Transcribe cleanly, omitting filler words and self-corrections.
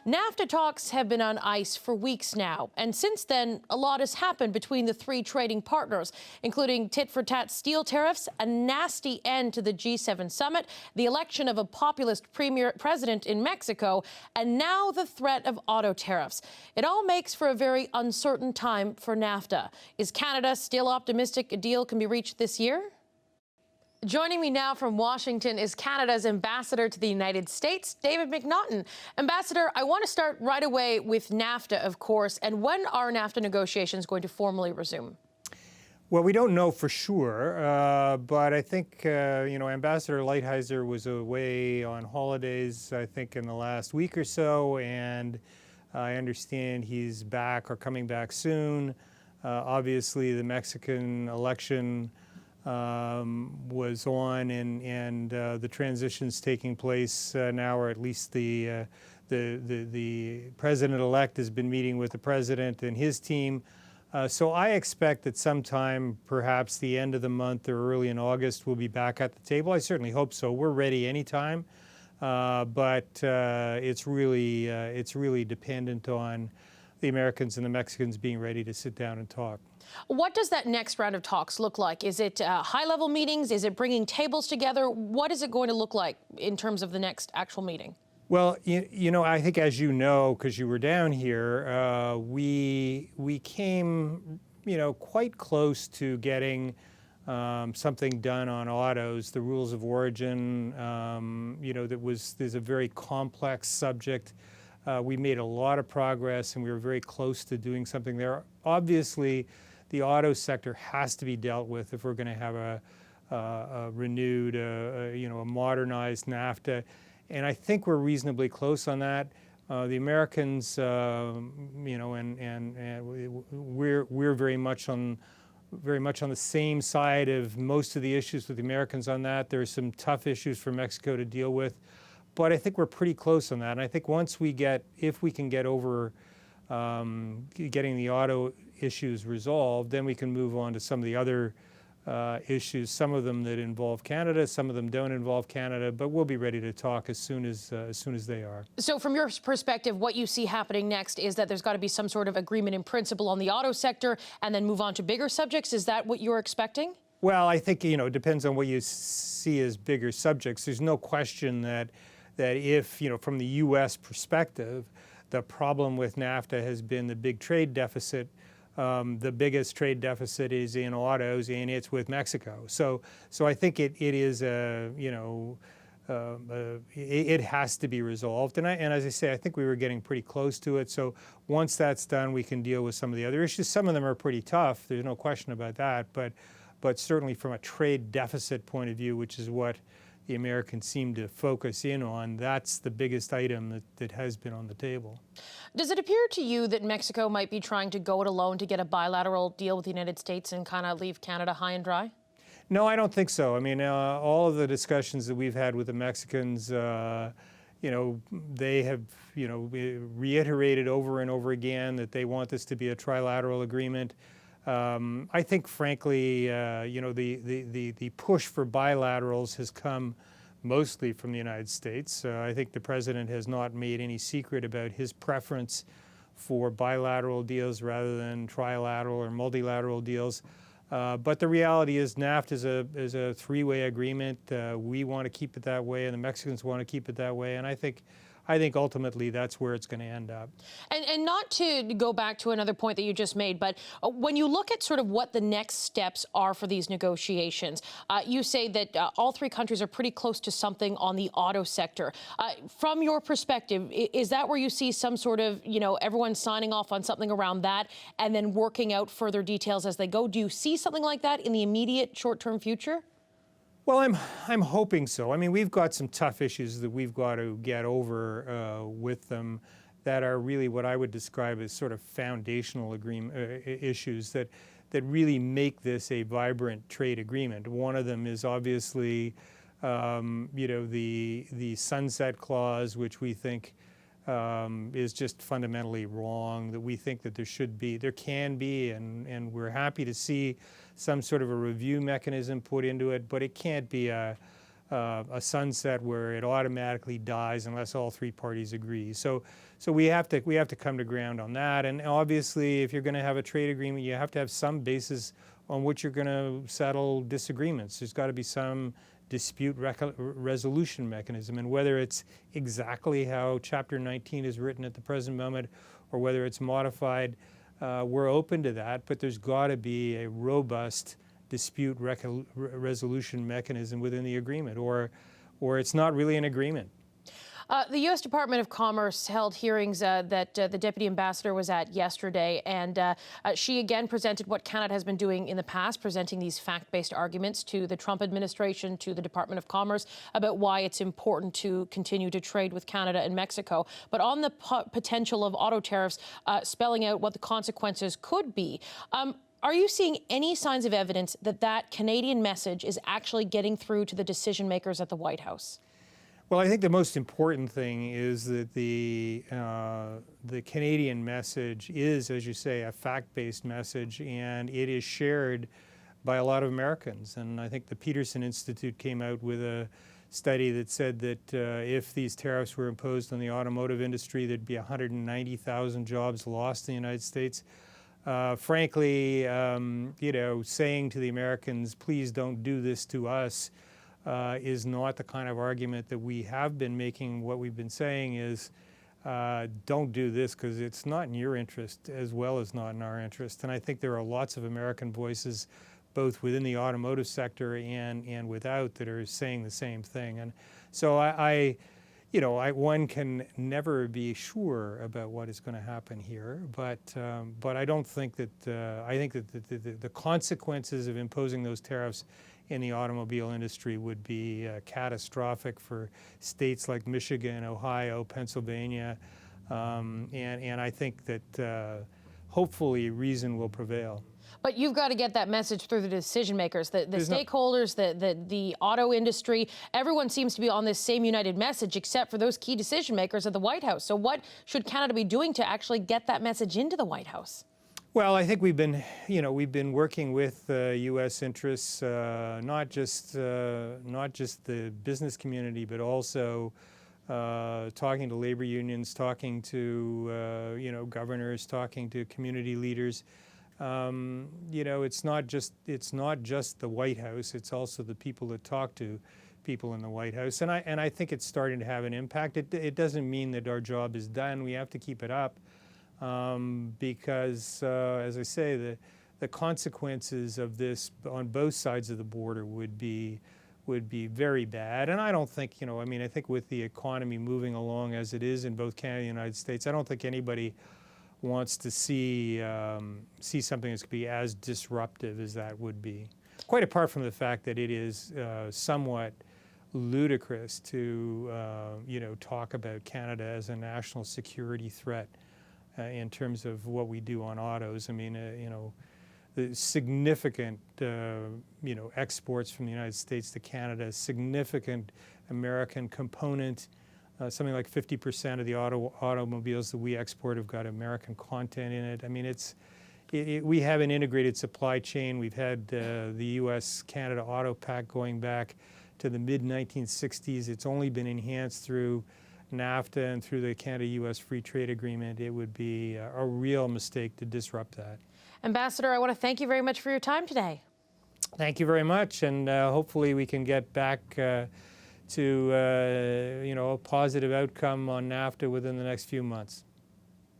NAFTA talks have been on ice for weeks now, and since then, a lot has happened between the three trading partners, including tit-for-tat steel tariffs, a nasty end to the G7 summit, the election of a populist president in Mexico, and now the threat of auto tariffs. It all makes for a very uncertain time for NAFTA. Is Canada still optimistic a deal can be reached this year? Joining me now from Washington is Canada's ambassador to the United States, David McNaughton. Ambassador, I want to start right away with NAFTA, of course. And when are NAFTA negotiations going to formally resume? Well, we don't know for sure, but I think, Ambassador Lighthizer was away on holidays, I think, in the last week or so, and I understand he's back or coming back soon. Obviously, the Mexican election was on, and the transition's taking place now, or at least the president-elect has been meeting with the president and his team. So I expect that sometime, perhaps the end of the month or early in August, we'll be back at the table. I certainly hope so. We're ready anytime, but it's really dependent on the Americans and the Mexicans being ready to sit down and talk. What does that next round of talks look like? Is it high-level meetings? Is it bringing tables together? What is it going to look like in terms of the next actual meeting? Well, I think, as you know, because you were down here, we came, quite close to getting something done on autos, the rules of origin. There's a very complex subject. We made a lot of progress, and we were very close to doing something there. Obviously, the auto sector has to be dealt with if we're going to have a renewed, a modernized NAFTA. And I think we're reasonably close on that. The Americans, and we're very much on the same side of most of the issues with the Americans on that. There are some tough issues for Mexico to deal with, but I think we're pretty close on that. And I think if we can get over getting the auto issues resolved, then we can move on to some of the other issues, some of them that involve Canada, some of them don't involve Canada, but we'll be ready to talk as soon as they are. So from your perspective, what you see happening next is that there's got to be some sort of agreement in principle on the auto sector and then move on to bigger subjects. Is that what you're expecting? Well, I think, it depends on what you see as bigger subjects. There's no question that if, from the U.S. perspective, the problem with NAFTA has been the big trade deficit. The biggest trade deficit is in autos, and it's with Mexico. So I think it is it has to be resolved. And as I say, I think we were getting pretty close to it. So once that's done, we can deal with some of the other issues. Some of them are pretty tough. There's no question about that. But certainly from a trade deficit point of view, which is what the Americans seem to focus in on, that's the biggest item that has been on the table. Does it appear to you that Mexico might be trying to go it alone to get a bilateral deal with the United States and kind of leave Canada high and dry? No, I don't think so. I mean, all of the discussions that we've had with the Mexicans, they have, reiterated over and over again that they want this to be a trilateral agreement. I think, frankly, the push for bilaterals has come mostly from the United States. I think the president has not made any secret about his preference for bilateral deals rather than trilateral or multilateral deals. But the reality is NAFTA is a three-way agreement. We want to keep it that way, and the Mexicans want to keep it that way. And I think ultimately that's where it's going to end up. And not to go back to another point that you just made, but when you look at sort of what the next steps are for these negotiations, you say that all three countries are pretty close to something on the auto sector. From your perspective, is that where you see some sort of, everyone signing off on something around that and then working out further details as they go? Do you see something like that in the immediate short-term future? Well, I'm hoping so. I mean, we've got some tough issues that we've got to get over with them that are really what I would describe as sort of foundational issues that really make this a vibrant trade agreement. One of them is obviously, the sunset clause, which we think is just fundamentally wrong, that we think that there can be, and we're happy to see some sort of a review mechanism put into it, but it can't be a a sunset where it automatically dies unless all three parties agree. So we have to come to ground on that. And obviously, if you're going to have a trade agreement, you have to have some basis on which you're going to settle disagreements. There's got to be some dispute resolution mechanism, and whether it's exactly how Chapter 19 is written at the present moment or whether it's modified, we're open to that, but there's got to be a robust dispute resolution mechanism within the agreement, or it's not really an agreement. The U.S. Department of Commerce held hearings that the Deputy Ambassador was at yesterday, and she again presented what Canada has been doing in the past, presenting these fact-based arguments to the Trump administration, to the Department of Commerce, about why it's important to continue to trade with Canada and Mexico. But on the potential of auto tariffs, spelling out what the consequences could be. Are you seeing any signs of evidence that that Canadian message is actually getting through to the decision makers at the White House? Well, I think the most important thing is that the Canadian message is, as you say, a fact-based message, and it is shared by a lot of Americans. And I think the Peterson Institute came out with a study that said that if these tariffs were imposed on the automotive industry, there'd be 190,000 jobs lost in the United States. Frankly, saying to the Americans, please don't do this to us, is not the kind of argument that we have been making. What we've been saying is, don't do this because it's not in your interest as well as not in our interest. And I think there are lots of American voices, both within the automotive sector and without, that are saying the same thing. And so one can never be sure about what is going to happen here, but I don't think that I think that the consequences of imposing those tariffs in the automobile industry would be catastrophic for states like Michigan, Ohio, Pennsylvania, and I think that hopefully reason will prevail. But you've got to get that message through the decision makers, the stakeholders, the auto industry. Everyone seems to be on this same united message, except for those key decision makers at the White House. So what should Canada be doing to actually get that message into the White House? Well, I think we've been working with U.S. interests, not just the business community, but also talking to labor unions, talking to governors, talking to community leaders. It's not just the White House; it's also the people that talk to people in the White House, and I think it's starting to have an impact. It doesn't mean that our job is done. We have to keep it up. Because, as I say, the consequences of this on both sides of the border would be very bad. And I don't think, I think with the economy moving along as it is in both Canada and the United States, I don't think anybody wants to see something that's going to be as disruptive as that would be. Quite apart from the fact that it is somewhat ludicrous to, talk about Canada as a national security threat. In terms of what we do on autos. I mean, the significant, exports from the United States to Canada, significant American component. Something like 50% of the automobiles that we export have got American content in it. I mean, we have an integrated supply chain. We've had the U.S.-Canada Auto Pact going back to the mid-1960s. It's only been enhanced through NAFTA and through the Canada-U.S. Free Trade Agreement. It would be a real mistake to disrupt that. Ambassador, I want to thank you very much for your time today. Thank you very much, and hopefully we can get back to a positive outcome on NAFTA within the next few months.